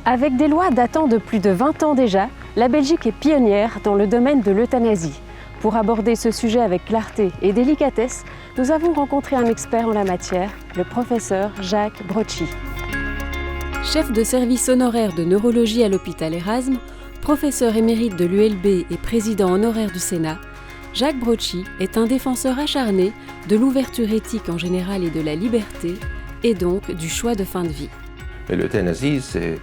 Avec des lois datant de plus de 20 ans déjà, la Belgique est pionnière dans le domaine de l'euthanasie. Pour aborder ce sujet avec clarté et délicatesse, nous avons rencontré un expert en la matière, le professeur Jacques Brocchi. Chef de service honoraire de neurologie à l'hôpital Erasme, professeur émérite de l'ULB et président honoraire du Sénat, Jacques Brocchi est un défenseur acharné de l'ouverture éthique en général et de la liberté, et donc du choix de fin de vie. Mais l'euthanasie, c'est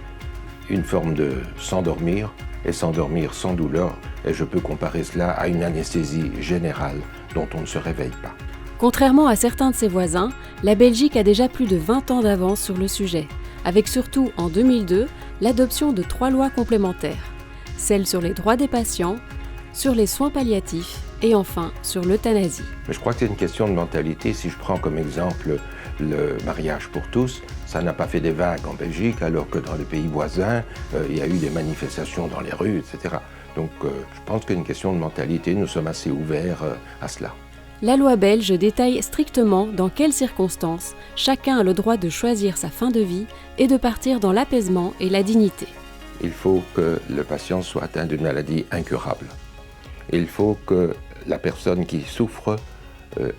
une forme de s'endormir, et s'endormir sans douleur, et je peux comparer cela à une anesthésie générale dont on ne se réveille pas. Contrairement à certains de ses voisins, la Belgique a déjà plus de 20 ans d'avance sur le sujet, avec surtout en 2002 l'adoption de 3 lois complémentaires, celle sur les droits des patients, sur les soins palliatifs et enfin sur l'euthanasie. Mais je crois que c'est une question de mentalité. Si je prends comme exemple le mariage pour tous, ça n'a pas fait des vagues en Belgique, alors que dans les pays voisins, il y a eu des manifestations dans les rues, etc. Donc je pense qu'il y a une question de mentalité, nous sommes assez ouverts à cela. La loi belge détaille strictement dans quelles circonstances chacun a le droit de choisir sa fin de vie et de partir dans l'apaisement et la dignité. Il faut que le patient soit atteint d'une maladie incurable. Il faut que la personne qui souffre,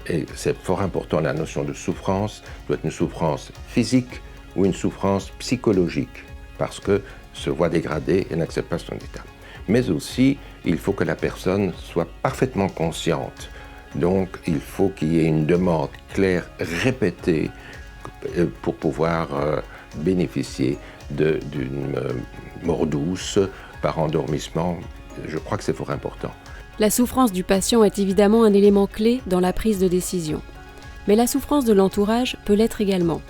et c'est fort important, la notion de souffrance, doit être une souffrance physique ou une souffrance psychologique, parce que se voit dégradée et n'accepte pas son état. Mais aussi, il faut que la personne soit parfaitement consciente. Donc, il faut qu'il y ait une demande claire, répétée, pour pouvoir bénéficier d'une mort douce par endormissement. Je crois que c'est fort important. La souffrance du patient est évidemment un élément clé dans la prise de décision. Mais la souffrance de l'entourage peut l'être également.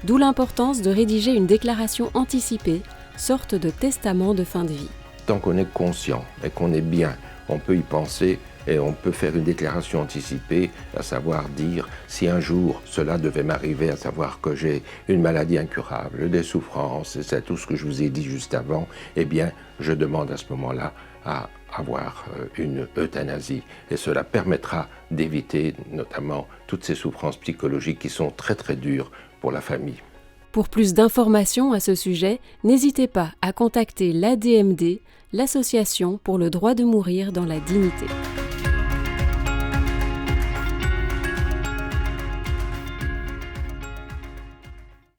D'où l'importance de rédiger une déclaration anticipée, sorte de testament de fin de vie. Tant qu'on est conscient et qu'on est bien, on peut y penser et on peut faire une déclaration anticipée, à savoir dire si un jour cela devait m'arriver, à savoir que j'ai une maladie incurable, des souffrances, et c'est tout ce que je vous ai dit juste avant, eh bien je demande à ce moment-là à avoir une euthanasie. Et cela permettra d'éviter notamment toutes ces souffrances psychologiques qui sont très très dures pour la famille. Pour plus d'informations à ce sujet, n'hésitez pas à contacter l'ADMD, l'Association pour le droit de mourir dans la dignité.